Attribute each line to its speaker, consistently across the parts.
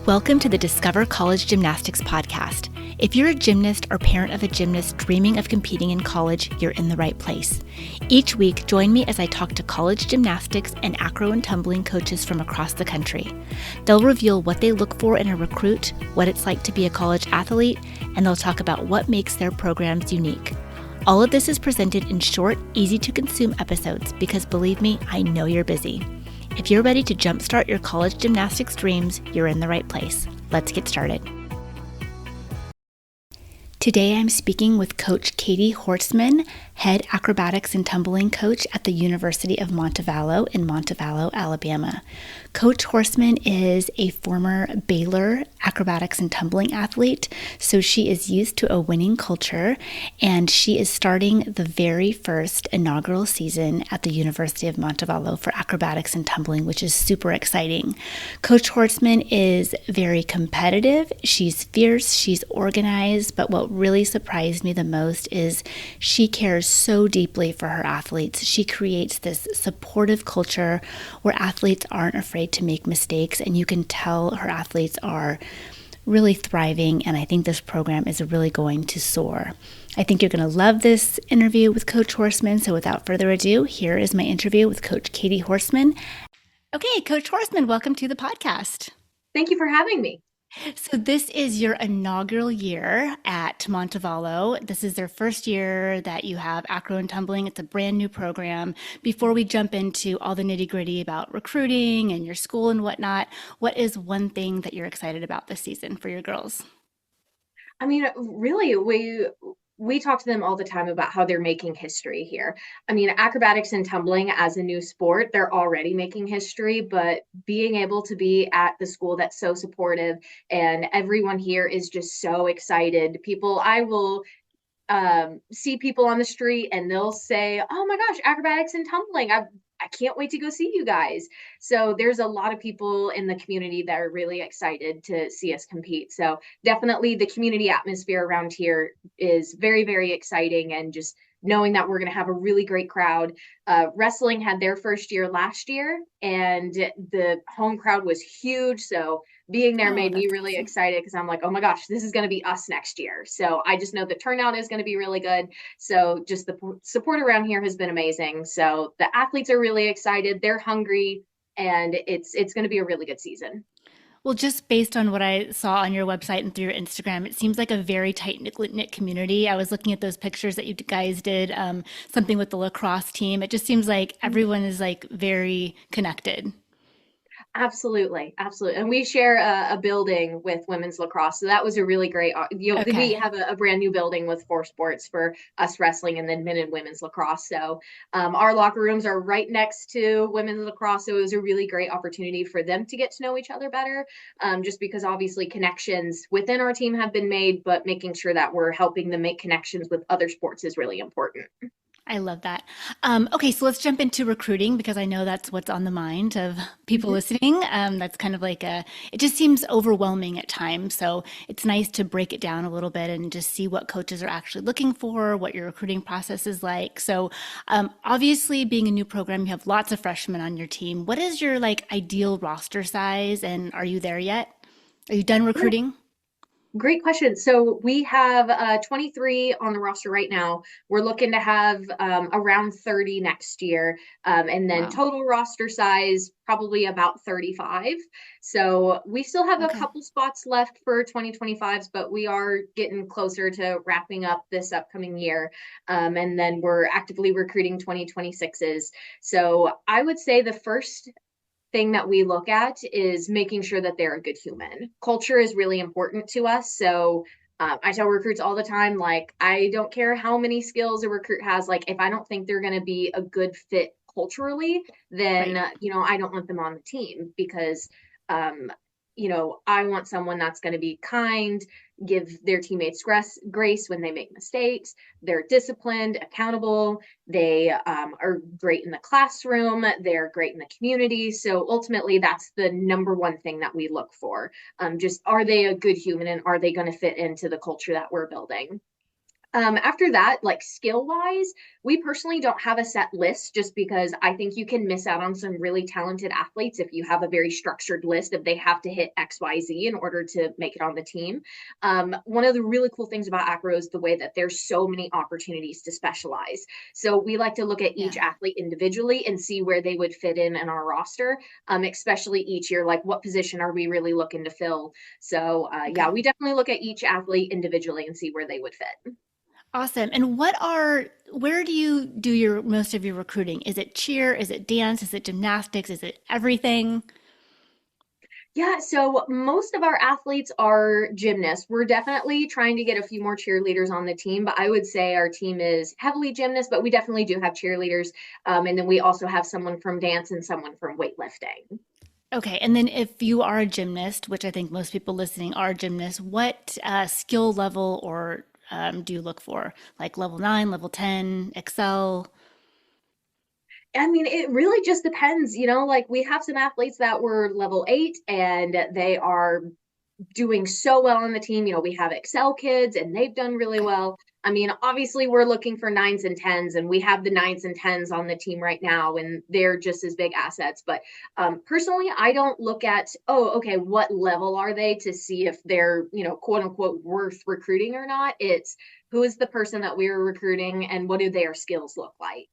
Speaker 1: Welcome to the Discover College Gymnastics podcast. If you're a gymnast or parent of a gymnast dreaming of competing in college, you're in the right place. Each week, join me as I talk to college gymnastics and acro and tumbling coaches from across the country. They'll reveal what they look for in a recruit, what it's like to be a college athlete, and they'll talk about what makes their programs unique. All of this is presented in short, easy-to-consume episodes because, believe me, I know you're busy. If you're ready to jumpstart your college gymnastics dreams, you're in the right place. Let's get started. Today I'm speaking with Coach Kati Horstmann, head acrobatics and tumbling coach at the University of Montevallo in Montevallo, Alabama. Coach Horstmann is a former Baylor acrobatics and tumbling athlete, so she is used to a winning culture, and she is starting the very first inaugural season at the University of Montevallo for acrobatics and tumbling, which is super exciting. Coach Horstmann is very competitive, she's fierce, she's organized, but what really surprised me the most is she cares so deeply for her athletes. She creates this supportive culture where athletes aren't afraid to make mistakes, and you can tell her athletes are really thriving, and I think this program is really going to soar. I think you're going to love this interview with Coach Horstmann, so without further ado, here is my interview with Coach Kati Horstmann. Okay, Coach Horstmann, welcome to the podcast.
Speaker 2: Thank you for having me.
Speaker 1: So this is your inaugural year at Montevallo. This is their first year that you have acro and tumbling. It's a brand new program. Before we jump into all the nitty gritty about recruiting and your school and whatnot, what is one thing that you're excited about this season for your girls?
Speaker 2: I mean, really, we talk to them all the time about how they're making history here. I mean, acrobatics and tumbling as a new sport, they're already making history, but being able to be at the school that's so supportive and everyone here is just so excited. I will see people on the street and they'll say, "Oh my gosh, acrobatics and tumbling! I can't wait to go see you guys." So there's a lot of people in the community that are really excited to see us compete. So definitely the community atmosphere around here is very, very exciting, and just knowing that we're going to have a really great crowd. Wrestling had their first year last year, and the home crowd was huge. So being there
Speaker 1: Oh,
Speaker 2: made me
Speaker 1: that's
Speaker 2: really
Speaker 1: awesome.
Speaker 2: excited because I'm like, oh my gosh, this is going to be us next year. So I just know the turnout is going to be really good. So just the support around here has been amazing. So the athletes are really excited. They're hungry, and it's going to be a really good season.
Speaker 1: Well, just based on what I saw on your website and through your Instagram, it seems like a very tight knit community. I was looking at those pictures that you guys did, something with the lacrosse team. It just seems like everyone is like very connected.
Speaker 2: Absolutely, absolutely. And we share a building with women's lacrosse. So that was a really great, we
Speaker 1: Okay.
Speaker 2: have a brand new building with four sports for us wrestling and then men and women's lacrosse. So our locker rooms are right next to women's lacrosse. So it was a really great opportunity for them to get to know each other better, just because obviously connections within our team have been made, but making sure that we're helping them make connections with other sports is really important.
Speaker 1: I love that. Okay, so let's jump into recruiting because I know that's what's on the mind of people
Speaker 2: Mhm.
Speaker 1: listening. That's kind of like it just seems overwhelming at times. So it's nice to break it down a little bit and just see what coaches are actually looking for, what your recruiting process is like. So obviously, being a new program, you have lots of freshmen on your team. What is your like ideal roster size, and are you there yet? Are you done
Speaker 2: Yeah,
Speaker 1: recruiting?
Speaker 2: great question. So we have 23 on the roster right now. We're looking to have around 30 next year. And then
Speaker 1: Wow.
Speaker 2: total roster size, probably about 35. So we still have a
Speaker 1: Okay.
Speaker 2: couple spots left for 2025s, but we are getting closer to wrapping up this upcoming year. And then we're actively recruiting 2026s. So I would say the first thing that we look at is making sure that they're a good human. Culture is really important to us. So I tell recruits all the time, like, I don't care how many skills a recruit has. Like, if I don't think they're going to be a good fit culturally, then,
Speaker 1: Right.
Speaker 2: I don't want them on the team because, um, I want someone that's going to be kind, give their teammates grace when they make mistakes. They're disciplined, accountable. They are great in the classroom. They're great in the community. So ultimately, that's the number one thing that we look for. Just, are they a good human, and are they going to fit into the culture that we're building? After that, like skill wise, we personally don't have a set list just because I think you can miss out on some really talented athletes if you have a very structured list of they have to hit XYZ in order to make it on the team. One of the really cool things about acro is the way that there's so many opportunities to specialize. So we like to look at each
Speaker 1: Yeah.
Speaker 2: athlete individually and see where they would fit in our roster, especially each year, like what position are we really looking to fill? So yeah,
Speaker 1: Okay.
Speaker 2: we definitely look at each athlete individually and see where they would fit.
Speaker 1: Awesome. And where do you do your most of your recruiting? Is it cheer? Is it dance? Is it gymnastics? Is it everything?
Speaker 2: Yeah, so most of our athletes are gymnasts. We're definitely trying to get a few more cheerleaders on the team, but I would say our team is heavily gymnast, but we definitely do have cheerleaders. And then we also have someone from dance and someone from weightlifting.
Speaker 1: Okay. And then if you are a gymnast, which I think most people listening are gymnasts, what skill level or do you look for? Like level 9, level 10, Excel?
Speaker 2: I mean, it really just depends, like we have some athletes that were level 8 and they are doing so well on the team. We have Excel kids and they've done really
Speaker 1: Okay.
Speaker 2: well. I mean, obviously, we're looking for nines and tens, and we have the nines and tens on the team right now, and they're just as big assets. But personally, I don't look at, oh, okay, what level are they to see if they're, quote unquote, worth recruiting or not. It's who is the person that we're recruiting and what do their skills look like?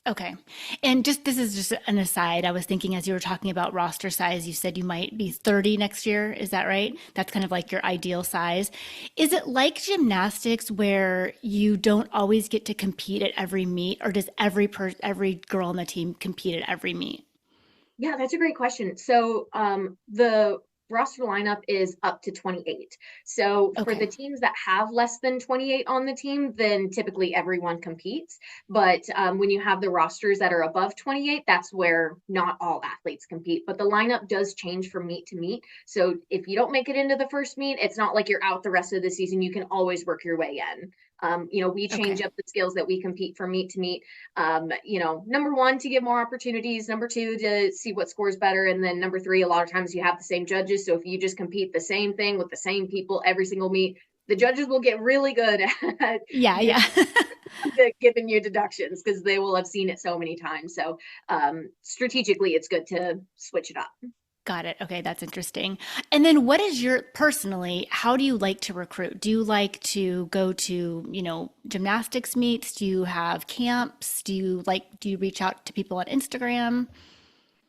Speaker 1: Okay. And just this is just an aside. I was thinking as you were talking about roster size, you said you might be 30 next year. Is that right? That's kind of like your ideal size. Is it like gymnastics where you don't always get to compete at every meet, or does every girl on the team compete at every meet?
Speaker 2: Yeah, that's a great question. So the roster lineup is up to 28. So for
Speaker 1: Okay.
Speaker 2: the teams that have less than 28 on the team, then typically everyone competes. But when you have the rosters that are above 28, that's where not all athletes compete. But the lineup does change from meet to meet. So if you don't make it into the first meet, it's not like you're out the rest of the season. You can always work your way in. We change
Speaker 1: Okay.
Speaker 2: up the skills that we compete from meet to meet. Number one, to give more opportunities, number two, to see what scores better, and then number three, a lot of times you have the same judges. So if you just compete the same thing with the same people every single meet, the judges will get really good at
Speaker 1: Yeah, yeah.
Speaker 2: giving you deductions because they will have seen it so many times. So strategically, it's good to switch it up.
Speaker 1: Got it. Okay, that's interesting. And then what is your personally, how do you like to recruit? Do you like to go to, gymnastics meets? Do you have camps? Do you reach out to people on Instagram?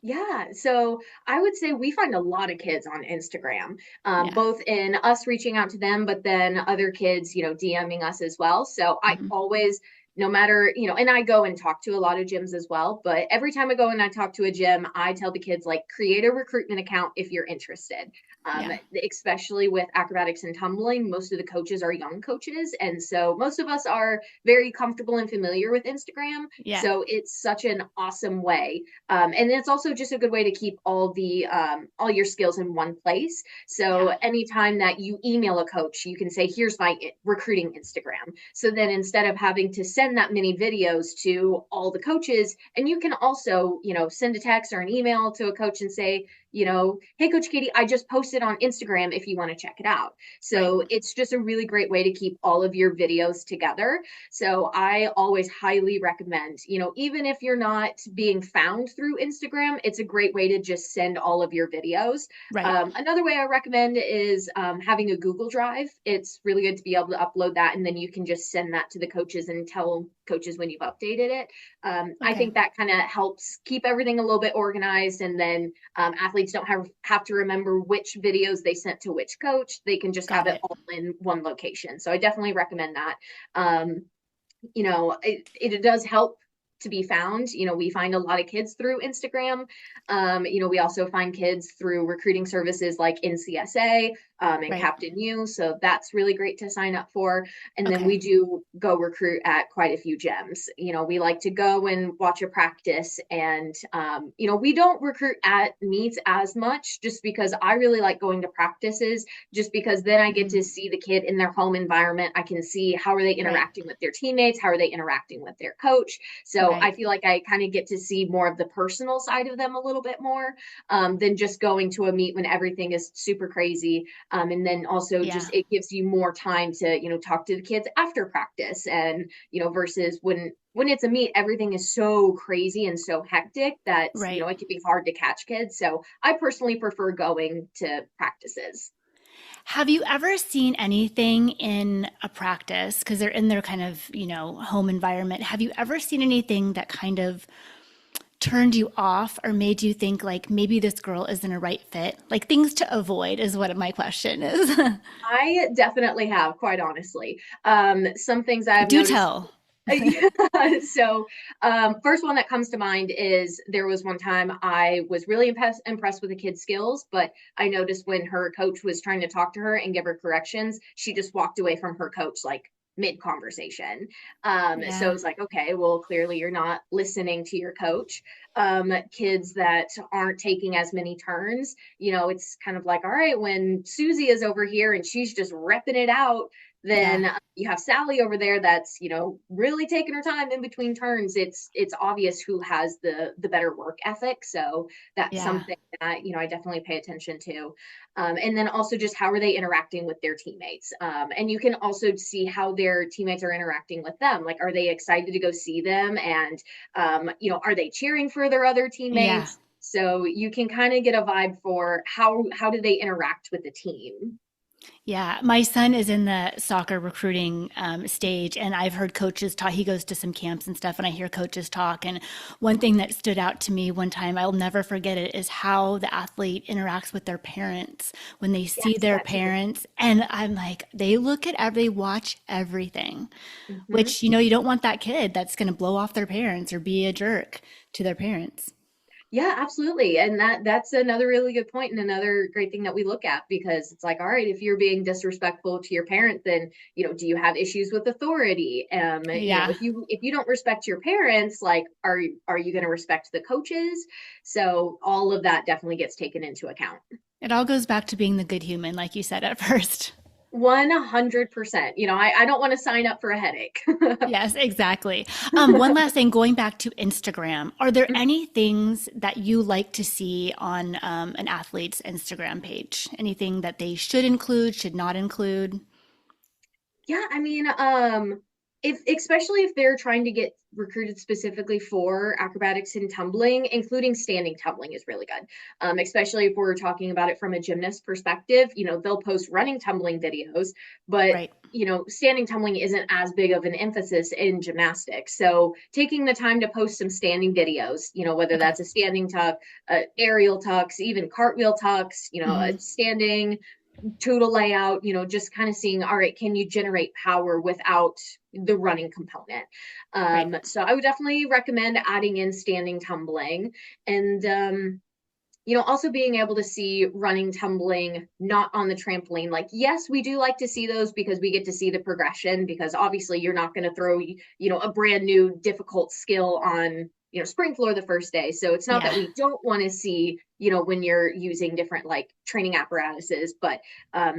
Speaker 2: Yeah, so I would say we find a lot of kids on Instagram,
Speaker 1: Yeah.
Speaker 2: both in us reaching out to them, but then other kids, DMing us as well. So I
Speaker 1: Mhm.
Speaker 2: always, no matter, and I go and talk to a lot of gyms as well. But every time I go and I talk to a gym, I tell the kids, like, create a recruitment account if you're interested.
Speaker 1: Yeah.
Speaker 2: Especially with acrobatics and tumbling, most of the coaches are young coaches. And so most of us are very comfortable and familiar with Instagram.
Speaker 1: Yeah.
Speaker 2: So it's such an awesome way, and it's also just a good way to keep all your skills in one place. So
Speaker 1: Yeah.
Speaker 2: anytime that you email a coach, you can say, "Here's my recruiting Instagram." So then instead of having to send that many videos to all the coaches, and you can also, send a text or an email to a coach and say, "Hey, Coach Katie, I just posted on Instagram if you want to check it out."
Speaker 1: Right.
Speaker 2: So it's just a really great way to keep all of your videos together. So I always highly recommend, even if you're not being found through Instagram, it's a great way to just send all of your videos.
Speaker 1: Right.
Speaker 2: Another way I recommend is having a Google Drive. It's really good to be able to upload that, and then you can just send that to the coaches and tell coaches when you've updated it. I
Speaker 1: Okay.
Speaker 2: think that kind of helps keep everything a little bit organized, and then athletes don't have to remember which videos they sent to which coach. They can just have
Speaker 1: Got
Speaker 2: it
Speaker 1: it.
Speaker 2: all in one location. So I definitely recommend that. Um, it does help to be found. We find a lot of kids through Instagram. We also find kids through recruiting services like NCSA and
Speaker 1: Right.
Speaker 2: Captain U. So that's really great to sign up for. And then
Speaker 1: Okay.
Speaker 2: we do go recruit at quite a few gyms. We like to go and watch a practice. And, we don't recruit at meets as much just because I really like going to practices, just because then I get
Speaker 1: Mhm.
Speaker 2: to see the kid in their home environment. I can see how are they
Speaker 1: Right.
Speaker 2: interacting with their teammates, how are they interacting with their coach. So I
Speaker 1: Right.
Speaker 2: feel like I kind of get to see more of the personal side of them a little bit more than just going to a meet when everything is super crazy. And then also
Speaker 1: Yeah.
Speaker 2: just it gives you more time to, talk to the kids after practice. And, versus when it's a meet, everything is so crazy and so hectic that,
Speaker 1: Right.
Speaker 2: it can be hard to catch kids. So I personally prefer going to practices.
Speaker 1: Have you ever seen anything in a practice, because they're in their kind of, home environment? Have you ever seen anything that kind of turned you off or made you think like maybe this girl isn't a right fit? Like things to avoid is what my question is.
Speaker 2: I definitely have, quite honestly. Some things I've
Speaker 1: Do
Speaker 2: noticed.
Speaker 1: tell.
Speaker 2: So, first one that comes to mind is there was one time I was really impressed with the kid's skills, but I noticed when her coach was trying to talk to her and give her corrections, she just walked away from her coach like mid conversation. So
Speaker 1: Yeah.
Speaker 2: it's like, okay, well, clearly you're not listening to your coach. Kids that aren't taking as many turns, it's kind of like, all right, when Susie is over here and she's just repping it out,
Speaker 1: Yeah.
Speaker 2: then you have Sally over there that's, really taking her time in between turns. It's obvious who has the better work ethic. So that's
Speaker 1: Yeah.
Speaker 2: something that, I definitely pay attention to. And then also just how are they interacting with their teammates? And you can also see how their teammates are interacting with them. Like, are they excited to go see them? And, are they cheering for their other
Speaker 1: Yeah.
Speaker 2: teammates? So you can kind of get a vibe for how do they interact with the team.
Speaker 1: Yeah, my son is in the soccer recruiting stage, and I've heard coaches talk. He goes to some camps and stuff, and I hear coaches talk. And one thing that stood out to me one time, I'll never forget it, is how the athlete interacts with their parents when they see
Speaker 2: Yes,
Speaker 1: their
Speaker 2: that too.
Speaker 1: parents. And I'm like, they look at they watch everything,
Speaker 2: Hmm.
Speaker 1: which you don't want that kid that's going to blow off their parents or be a jerk to their parents.
Speaker 2: Yeah, absolutely. And that's another really good point and another great thing that we look at because it's like, all right, if you're being disrespectful to your parent, then, do you have issues with authority?
Speaker 1: Yeah,
Speaker 2: If you don't respect your parents, like are you going to respect the coaches? So all of that definitely gets taken into account.
Speaker 1: it all goes back to being the good human, like you said at first.
Speaker 2: 100%. I don't want to sign up for a headache.
Speaker 1: Yes, exactly. One last thing, going back to Instagram, are there any things that you like to see on an athlete's Instagram page? Anything that they should include, should not include?
Speaker 2: Yeah, I mean, if especially if they're trying to get recruited specifically for acrobatics and tumbling, including standing tumbling is really good. Especially if we're talking about it from a gymnast perspective, they'll post running tumbling videos, but
Speaker 1: Right.
Speaker 2: standing tumbling isn't as big of an emphasis in gymnastics. So taking the time to post some standing videos, whether
Speaker 1: Okay.
Speaker 2: that's a standing tuck, aerial tucks, even cartwheel tucks, a
Speaker 1: Hmm.
Speaker 2: standing total layout, just kind of seeing, all right, can you generate power without the running component?
Speaker 1: Right.
Speaker 2: So I would definitely recommend adding in standing tumbling and, also being able to see running tumbling not on the trampoline. Like, yes, we do like to see those because we get to see the progression, because obviously you're not going to throw, a brand new difficult skill on, spring floor the first day. So it's not
Speaker 1: Yeah.
Speaker 2: that we don't want to see, when you're using different like training apparatuses, but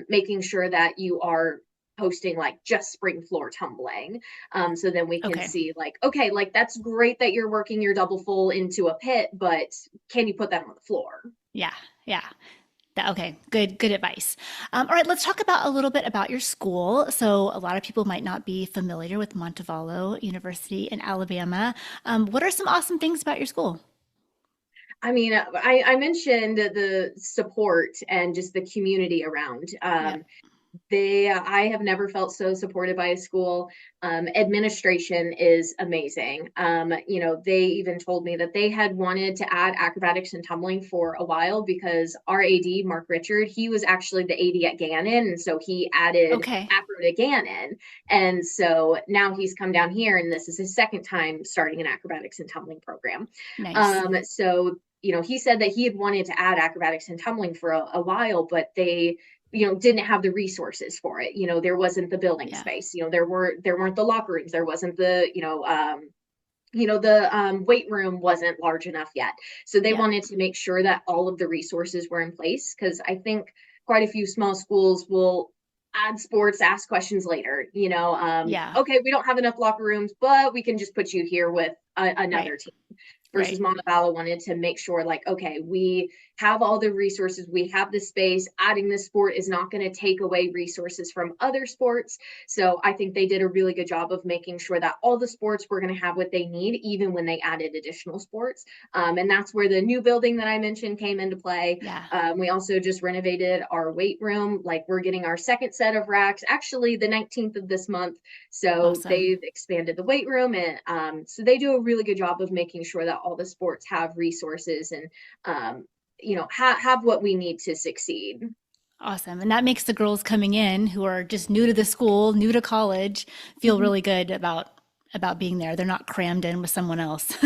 Speaker 2: making sure that you are posting like just spring floor tumbling. So then we can
Speaker 1: Okay.
Speaker 2: see like, okay, like that's great that you're working your double full into a pit, but can you put that on the floor?
Speaker 1: Yeah. Yeah. Okay, good advice. All right, let's talk about a little bit about your school. So, a lot of people might not be familiar with Montevallo University in Alabama. What are some awesome things about your school?
Speaker 2: I mean, I mentioned the support and just the community around.
Speaker 1: Yep.
Speaker 2: I have never felt so supported by a school. Administration is amazing. They even told me that they had wanted to add acrobatics and tumbling for a while because our AD, Mark Richard, he was actually the AD at Gannon. And so he added
Speaker 1: Okay.
Speaker 2: acro to Gannon. And so now he's come down here and this is his second time starting an acrobatics and tumbling program.
Speaker 1: Nice.
Speaker 2: So, he said that he had wanted to add acrobatics and tumbling for a while, but they didn't have the resources for it. There wasn't the building
Speaker 1: Yeah.
Speaker 2: space. There weren't the locker rooms. There wasn't the the weight room wasn't large enough yet. So they
Speaker 1: Yeah.
Speaker 2: wanted to make sure that all of the resources were in place, because I think quite a few small schools will add sports, ask questions later.
Speaker 1: Yeah.
Speaker 2: Okay, we don't have enough locker rooms, but we can just put you here with another
Speaker 1: Right.
Speaker 2: team. Versus
Speaker 1: Right.
Speaker 2: Montevallo wanted to make sure, like, okay, we have all the resources, we have the space. Adding this sport is not going to take away resources from other sports. So I think they did a really good job of making sure that all the sports were going to have what they need, even when they added additional sports. And that's where the new building that I mentioned came into play.
Speaker 1: Yeah.
Speaker 2: We also just renovated our weight room. Like, we're getting our second set of racks, actually the 19th of this month. So
Speaker 1: Awesome.
Speaker 2: they've expanded the weight room, and so they do a really good job of making sure that all the sports have resources and have what we need to succeed.
Speaker 1: Awesome. And that makes the girls coming in who are just new to the school, new to college, feel
Speaker 2: Mhm.
Speaker 1: really good about being there. They're not crammed in with someone else.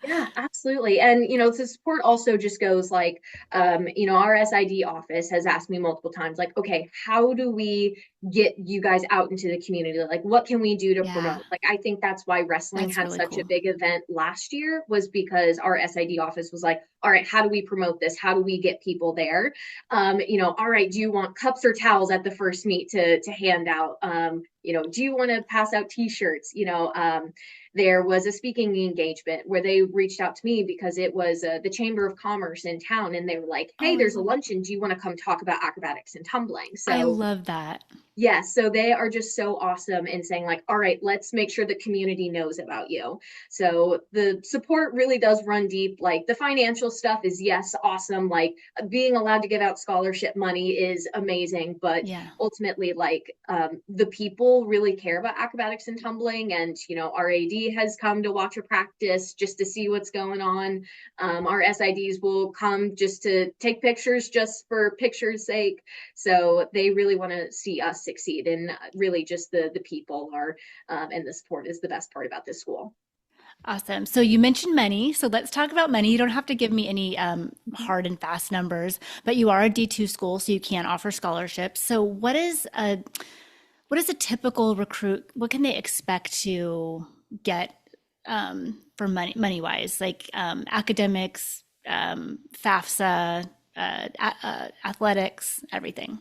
Speaker 2: Yeah, absolutely. And, the support also just goes like, our SID office has asked me multiple times, like, okay, how do we get you guys out into the community? Like, what can we do to
Speaker 1: Yeah,
Speaker 2: promote? Like, I think that's why wrestling
Speaker 1: that's
Speaker 2: had
Speaker 1: really
Speaker 2: such a
Speaker 1: cool.
Speaker 2: big event last year, was because our SID office was like, all right, how do we promote this? How do we get people there? All right, do you want cups or towels at the first meet to hand out? Do you want to pass out t-shirts? There was a speaking engagement where they reached out to me because it was the Chamber of Commerce in town, and they were like, hey,
Speaker 1: Oh, I
Speaker 2: there's a
Speaker 1: love
Speaker 2: luncheon, do you want to come talk about acrobatics and tumbling?
Speaker 1: I
Speaker 2: So
Speaker 1: love that.
Speaker 2: yes, so they are just so awesome in saying, like, all right, let's make sure the community knows about you. So the support really does run deep. Like, the financial stuff is, yes, awesome. Like, being allowed to give out scholarship money is amazing, but
Speaker 1: Yeah.
Speaker 2: ultimately, like, the people really care about acrobatics and tumbling. And our AD has come to watch a practice just to see what's going on. Our SIDs will come just to take pictures, just for pictures sake. So they really want to see us succeed, and really just the people are, and the support is the best part about this school.
Speaker 1: Awesome. So you mentioned money. So let's talk about money. You don't have to give me any
Speaker 2: Mhm.
Speaker 1: hard and fast numbers, but you are a D2 school, so you can offer scholarships. So what is a typical recruit? What can they expect to get for money wise, like academics, FAFSA, athletics, everything?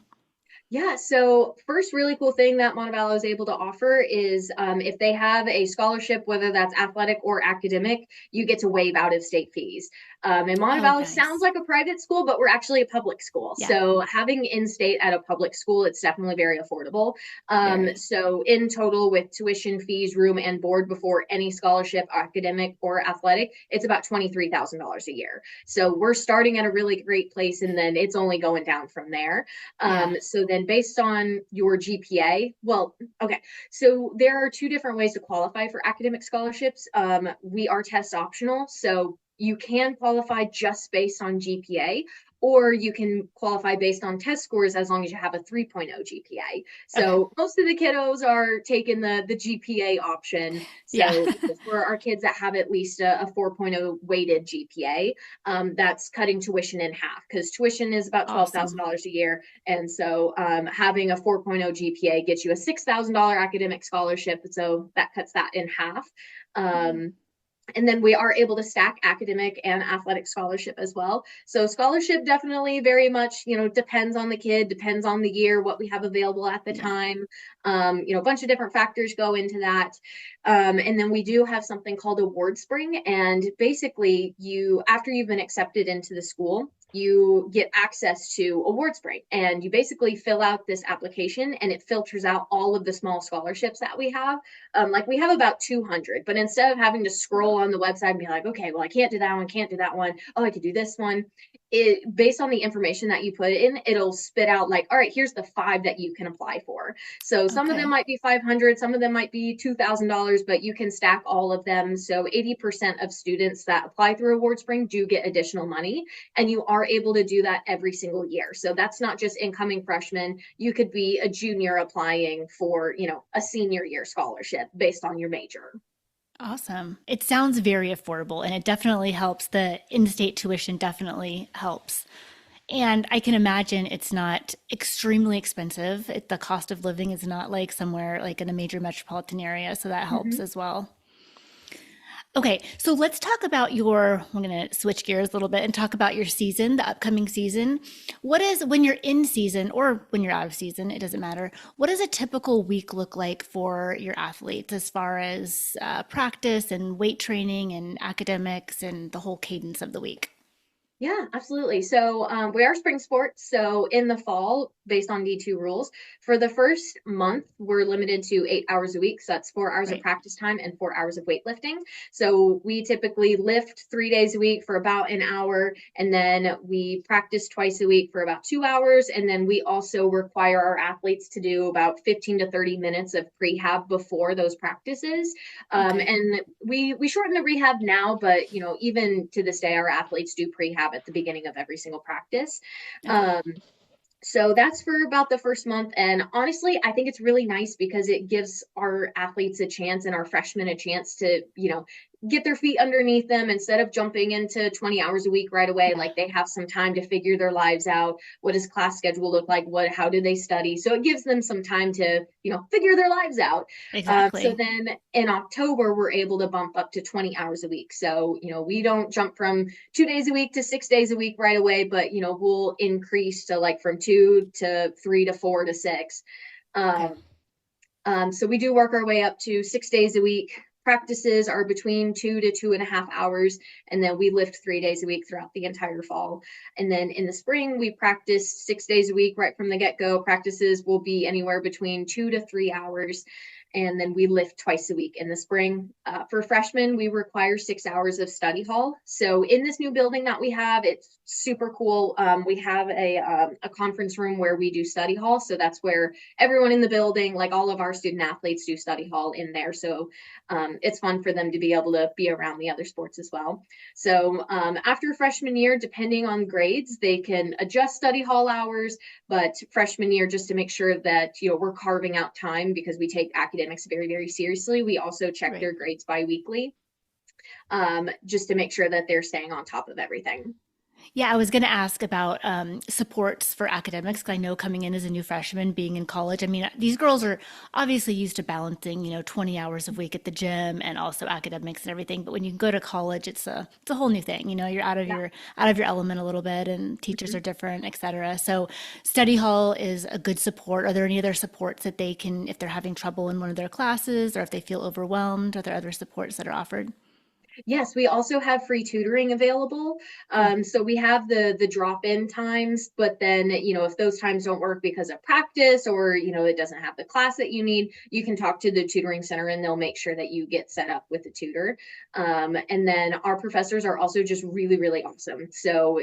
Speaker 2: Yeah, so first really cool thing that Montevallo is able to offer is, if they have a scholarship, whether that's athletic or academic, you get to waive out of state fees. And
Speaker 1: Oh,
Speaker 2: Montevallo sounds
Speaker 1: nice.
Speaker 2: like a private school, but we're actually a public school.
Speaker 1: Yeah,
Speaker 2: So having in-state at a public school, it's definitely very affordable.
Speaker 1: very.
Speaker 2: So in total, with tuition, fees, room, and board before any scholarship, academic or athletic, it's about $23,000 a year. So we're starting at a really great place, and then it's only going down from there.
Speaker 1: Yeah.
Speaker 2: So then, based on your GPA, well, okay. So there are two different ways to qualify for academic scholarships. We are test optional, so you can qualify just based on GPA, or you can qualify based on test scores as long as you have a 3.0 GPA.
Speaker 1: Okay.
Speaker 2: So most of the kiddos are taking the GPA option.
Speaker 1: Yeah.
Speaker 2: So for our kids that have at least a 4.0 weighted GPA, that's cutting tuition in half, because tuition is about
Speaker 1: Awesome.
Speaker 2: $12,000 a year. And so having a 4.0 GPA gets you a $6,000 academic scholarship. So that cuts that in half. Um, and then we are able to stack academic and athletic scholarship as well. So scholarship definitely very much, depends on the kid, depends on the year, what we have available at the
Speaker 1: Yeah.
Speaker 2: time. A bunch of different factors go into that. And then we do have something called award spring. And basically, after you've been accepted into the school, you get access to award spring, and you basically fill out this application, and it filters out all of the small scholarships that we have. Like, we have about 200, but instead of having to scroll on the website and be like, okay, well, I can't do that one, can't do that one. Oh, I could do this one. It, based on the information that you put in, it'll spit out like, all right, here's the 5 that you can apply for. So some of them
Speaker 1: Okay.
Speaker 2: might be 500, some of them might be $2,000, but you can stack all of them. So 80% of students that apply through Award Spring do get additional money, and you are able to do that every single year. So that's not just incoming freshmen. You could be a junior applying for, a senior year scholarship based on your major.
Speaker 1: Awesome. It sounds very affordable and it definitely helps. The in-state tuition definitely helps. And I can imagine it's not extremely expensive. The cost of living is not like somewhere like in a major metropolitan area, so that helps
Speaker 2: Mhm.
Speaker 1: as well. Okay, so let's talk about we're going to switch gears a little bit and talk about your season, the upcoming season. What is, when you're in season or when you're out of season, it doesn't matter. What does a typical week look like for your athletes as far as practice and weight training and academics and the whole cadence of the week?
Speaker 2: Yeah, absolutely. So we are spring sports. So in the fall, based on D2 rules, for the first month, we're limited to 8 hours a week. So that's 4 hours of
Speaker 1: Right.
Speaker 2: practice time and 4 hours of weightlifting. So we typically lift 3 days a week for about an hour, and then we practice twice a week for about 2 hours. And then we also require our athletes to do about 15 to 30 minutes of prehab before those practices.
Speaker 1: Okay.
Speaker 2: And we shorten the rehab now, but even to this day, our athletes do prehab at the beginning of every single practice.
Speaker 1: Okay.
Speaker 2: Um, so that's for about the first month. And honestly, I think it's really nice because it gives our athletes a chance and our freshmen a chance to, get their feet underneath them instead of jumping into 20 hours a week right away.
Speaker 1: Yeah,
Speaker 2: Like they have some time to figure their lives out. What does class schedule look like? How do they study? So it gives them some time to, figure their lives out. So
Speaker 1: exactly.
Speaker 2: then in October, we're able to bump up to 20 hours a week. So, we don't jump from 2 days a week to 6 days a week right away, but we'll increase to like from 2 to 3 to 4 to 6.
Speaker 1: Okay.
Speaker 2: So we do work our way up to 6 days a week. Practices are between 2 to 2.5 hours, and then we lift 3 days a week throughout the entire fall. And then in the spring, we practice 6 days a week right from the get go. Practices will be anywhere between 2 to 3 hours. And then we lift twice a week in the spring. For freshmen, we require 6 hours of study hall. So in this new building that we have, it's super cool. We have a conference room where we do study hall. So that's where everyone in the building, like all of our student athletes, do study hall in there. So it's fun for them to be able to be around the other sports as well. So after freshman year, depending on grades, they can adjust study hall hours. But freshman year, just to make sure that we're carving out time because we take academics very, very seriously. We also check
Speaker 1: Right.
Speaker 2: their grades biweekly, just to make sure that they're staying on top of everything.
Speaker 1: Yeah, I was going to ask about supports for academics because I know coming in as a new freshman, being in college, I mean, these girls are obviously used to balancing, 20 hours a week at the gym and also academics and everything. But when you go to college, it's a whole new thing. You're
Speaker 2: Yeah.
Speaker 1: out of your element a little bit, and teachers
Speaker 2: Mhm.
Speaker 1: are different, et cetera. So, study hall is a good support. Are there any other supports that they can, if they're having trouble in one of their classes or if they feel overwhelmed? Are there other supports that are offered?
Speaker 2: Yes, we also have free tutoring available.
Speaker 1: Oh,
Speaker 2: So we have the drop-in times, but then, if those times don't work because of practice or, it doesn't have the class that you need, you can talk to the tutoring center and they'll make sure that you get set up with a tutor. And then our professors are also just really, really awesome. So,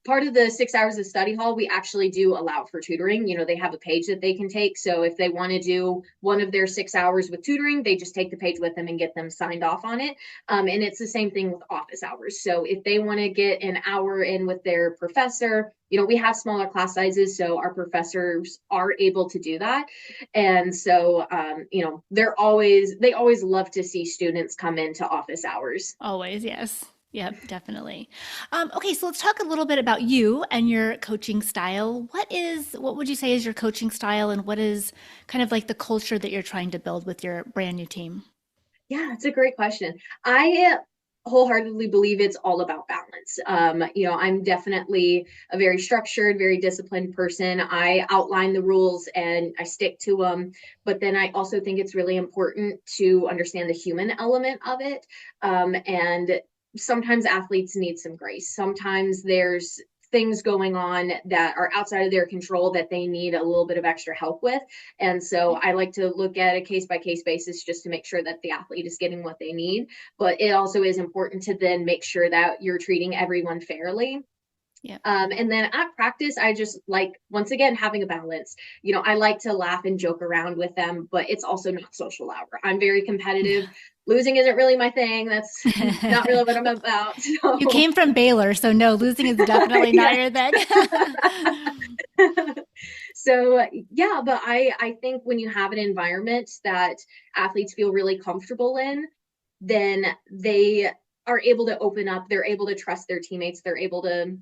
Speaker 2: part of the 6 hours of study hall, we actually do allow for tutoring. They have a page that they can take. So if they want to do one of their 6 hours with tutoring, they just take the page with them and get them signed off on it. And it's the same thing with office hours. So if they want to get an hour in with their professor, we have smaller class sizes, so our professors are able to do that. And so, they always love to see students come into office hours.
Speaker 1: always, yes. Yep, definitely. Okay, so let's talk a little bit about you and your coaching style. What would you say is your coaching style, and what is kind of like the culture that you're trying to build with your brand new team?
Speaker 2: Yeah, it's a great question. I wholeheartedly believe it's all about balance. I'm definitely a very structured, very disciplined person. I outline the rules and I stick to them. But then I also think it's really important to understand the human element of it. And sometimes athletes need some grace. Sometimes there's things going on that are outside of their control that they need a little bit of extra help with. And so I like to look at a case by case basis just to make sure that the athlete is getting what they need. But it also is important to then make sure that you're treating everyone fairly.
Speaker 1: Yep.
Speaker 2: And then at practice, I just like, once again, having a balance. I like to laugh and joke around with them, but it's also not social hour. I'm very competitive. Losing isn't really my thing. That's not really what I'm about.
Speaker 1: You
Speaker 2: So,
Speaker 1: came from Baylor, so no, losing is definitely not
Speaker 2: yeah.
Speaker 1: your thing.
Speaker 2: So yeah, but I think when you have an environment that athletes feel really comfortable in, then they are able to open up, they're able to trust their teammates, they're able to,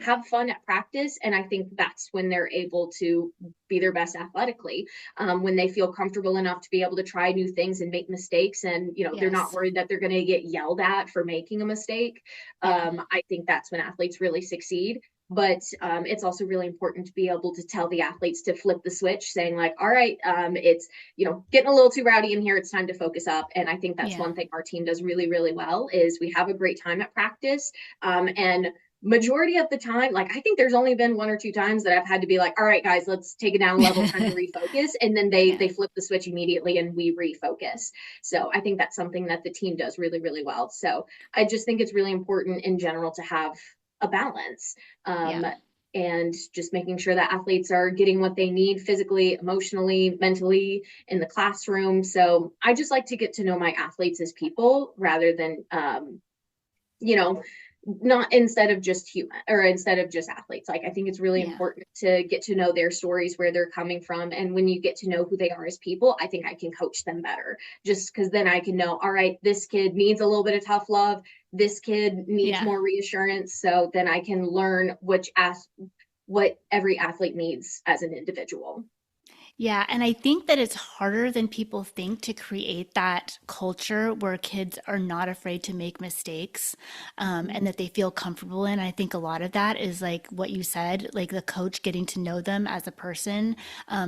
Speaker 2: have fun at practice. And I think that's when they're able to be their best athletically, when they feel comfortable enough to be able to try new things and make mistakes. And, they're not
Speaker 1: Yes.
Speaker 2: worried that they're going to get yelled at for making a mistake.
Speaker 1: Yeah.
Speaker 2: I think that's when athletes really succeed. But it's also really important to be able to tell the athletes to flip the switch, saying like, all right, it's, getting a little too rowdy in here. It's time to focus up. And I think that's
Speaker 1: Yeah.
Speaker 2: one thing our team does really, really well is we have a great time at practice. And majority of the time, like I think there's only been one or two times that I've had to be like, all right, guys, let's take it down a level, time to refocus. And then they
Speaker 1: Yeah.
Speaker 2: they flip the switch immediately and we refocus. So I think that's something that the team does really, really well. So I just think it's really important in general to have a balance.
Speaker 1: Yeah.
Speaker 2: And just making sure that athletes are getting what they need physically, emotionally, mentally in the classroom. So I just like to get to know my athletes as people rather than, you know, not instead of just human or instead of just athletes. Like I think it's really
Speaker 1: Yeah.
Speaker 2: important to get to know their stories, where they're coming from. And when you get to know who they are as people, I think I can coach them better, just because then I can know, all right, this kid needs a little bit of tough love, this kid needs
Speaker 1: Yeah.
Speaker 2: more reassurance. So then I can learn what every athlete needs as an individual.
Speaker 1: Yeah, and I think that it's harder than people think to create that culture where kids are not afraid to make mistakes, and that they feel comfortable in. I think a lot of that is like what you said, like the coach getting to know them as a person,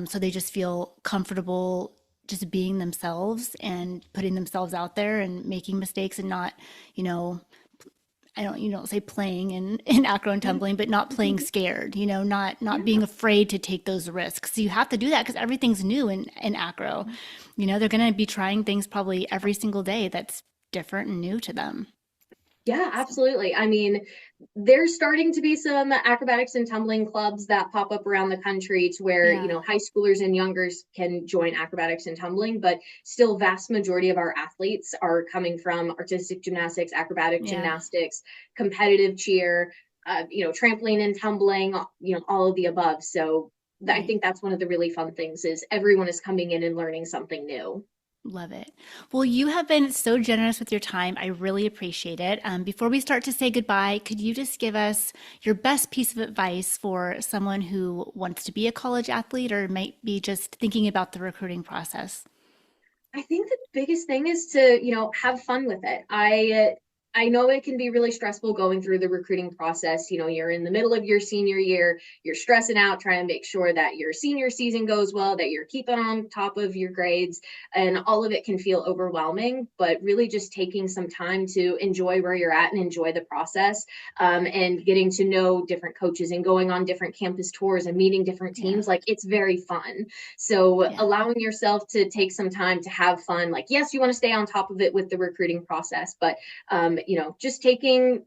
Speaker 1: so they just feel comfortable just being themselves and putting themselves out there and making mistakes and not, you know, I don't, you don't say playing in acro and
Speaker 2: Yeah.
Speaker 1: tumbling, but not playing scared, not
Speaker 2: Yeah.
Speaker 1: being afraid to take those risks. So you have to do that because everything's new in acro. They're going to be trying things probably every single day that's different and new to them.
Speaker 2: Yeah,
Speaker 1: So,
Speaker 2: absolutely. I mean, there's starting to be some acrobatics and tumbling clubs that pop up around the country to where,
Speaker 1: yeah,
Speaker 2: high schoolers and youngers can join acrobatics and tumbling, but still vast majority of our athletes are coming from artistic gymnastics, acrobatic
Speaker 1: yeah,
Speaker 2: gymnastics, competitive cheer, trampoline and tumbling, all of the above. So I
Speaker 1: right.
Speaker 2: think that's one of the really fun things is everyone is coming in and learning something new.
Speaker 1: Love it. Well, you have been so generous with your time. I really appreciate it. Before we start to say goodbye, could you just give us your best piece of advice for someone who wants to be a college athlete or might be just thinking about the recruiting process?
Speaker 2: I think the biggest thing is to, have fun with it. I know it can be really stressful going through the recruiting process. You're in the middle of your senior year, you're stressing out trying to make sure that your senior season goes well, that you're keeping on top of your grades, and all of it can feel overwhelming, but really just taking some time to enjoy where you're at and enjoy the process, and getting to know different coaches and going on different campus tours and meeting different
Speaker 1: Yeah,
Speaker 2: teams. Like it's very fun. So
Speaker 1: yeah,
Speaker 2: allowing yourself to take some time to have fun, like yes, you want to stay on top of it with the recruiting process, but just taking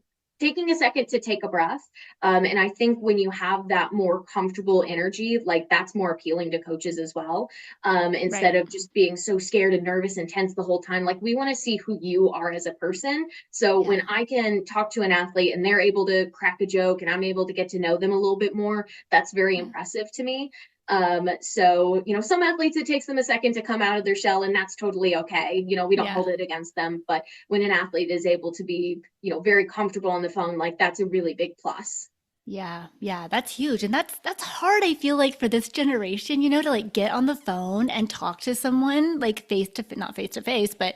Speaker 2: a second to take a breath. And I think when you have that more comfortable energy, like that's more appealing to coaches as well. Instead
Speaker 1: right.
Speaker 2: of just being so scared and nervous and tense the whole time, like we want to see who you are as a person. So
Speaker 1: Yeah,
Speaker 2: when I can talk to an athlete and they're able to crack a joke and I'm able to get to know them a little bit more, that's very
Speaker 1: yeah,
Speaker 2: impressive to me. So, some athletes, it takes them a second to come out of their shell, and that's totally okay. We don't
Speaker 1: yeah.
Speaker 2: hold it against them. But when an athlete is able to be, very comfortable on the phone, like that's a really big plus.
Speaker 1: Yeah, yeah, that's huge. And that's hard, I feel like, for this generation, to like get on the phone and talk to someone like not face to face, but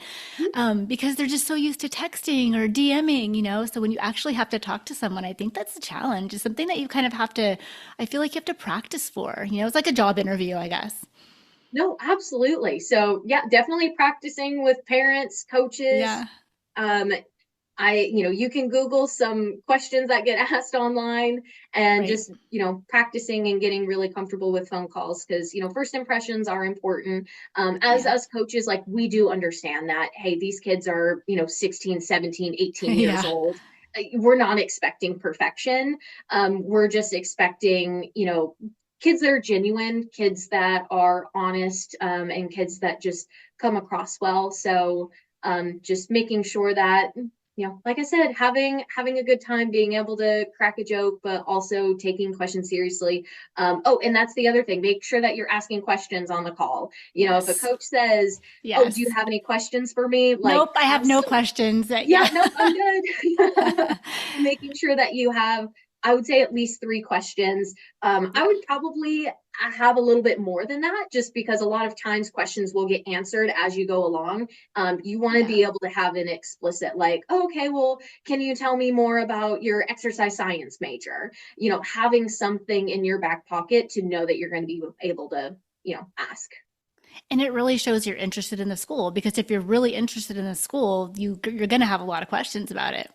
Speaker 1: because they're just so used to texting or DMing. So when you actually have to talk to someone, I think that's a challenge. It's something that you kind of have to, I feel like you have to practice for. It's like a job interview, I guess.
Speaker 2: No, absolutely. So, yeah, definitely practicing with parents, coaches.
Speaker 1: Yeah,
Speaker 2: Um, you can Google some questions that get asked online and
Speaker 1: right.
Speaker 2: just, practicing and getting really comfortable with phone calls because, first impressions are important. As
Speaker 1: Yeah.
Speaker 2: us coaches, like we do understand that, hey, these kids are, 16, 17, 18 years
Speaker 1: Yeah.
Speaker 2: old. We're not expecting perfection. We're just expecting, kids that are genuine, kids that are honest, and kids that just come across well. So, just making sure that like I said, having a good time, being able to crack a joke, but also taking questions seriously. Oh, and that's the other thing. Make sure that you're asking questions on the call. If a
Speaker 1: Yes.
Speaker 2: coach says, "Oh, do you
Speaker 1: Yes.
Speaker 2: have any questions for me?" Like,
Speaker 1: Nope, I have no questions.
Speaker 2: yeah,
Speaker 1: Yeah.
Speaker 2: nope, I'm good. Making sure that you have, I would say, at least three questions. I
Speaker 1: Yeah.
Speaker 2: would probably have a little bit more than that, just because a lot of times questions will get answered as you go along. You want to
Speaker 1: Yeah.
Speaker 2: be able to have an explicit, like, oh, okay, well, can you tell me more about your exercise science major? Having something in your back pocket to know that you're going to be able to, ask.
Speaker 1: And it really shows you're interested in the school because if you're really interested in the school, you're going to have a lot of questions about it.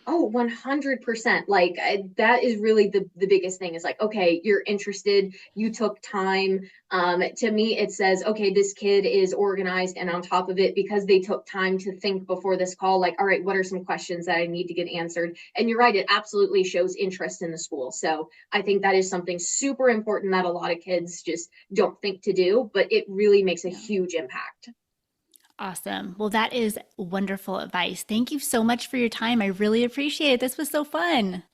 Speaker 2: Oh, 100%. Like that is really the biggest thing is like, okay, you're interested, you took time. To me, it says, okay, this kid is organized and on top of it because they took time to think before this call. Like, all right, what are some questions that I need to get answered? And you're right, it absolutely shows interest in the school. So I think that is something super important that a lot of kids just don't think to do, but it really makes a
Speaker 1: Yeah.
Speaker 2: huge impact.
Speaker 1: Awesome. Well, that is wonderful advice. Thank you so much for your time. I really appreciate it. This was so fun.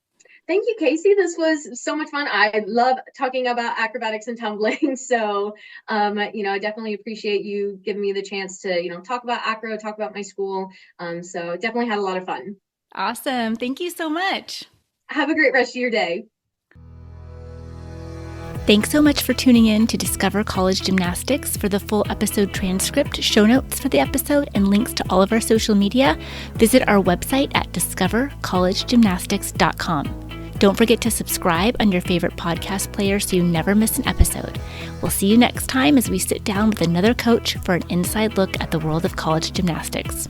Speaker 2: Thank you, Casey. This was so much fun. I love talking about acrobatics and tumbling. So, I definitely appreciate you giving me the chance to, talk about acro, talk about my school. So definitely had a lot of fun.
Speaker 1: Awesome. Thank you so much.
Speaker 2: Have a great rest of your day.
Speaker 1: Thanks so much for tuning in to Discover College Gymnastics. For the full episode transcript, show notes for the episode, and links to all of our social media, visit our website at discovercollegegymnastics.com. Don't forget to subscribe on your favorite podcast player so you never miss an episode. We'll see you next time as we sit down with another coach for an inside look at the world of college gymnastics.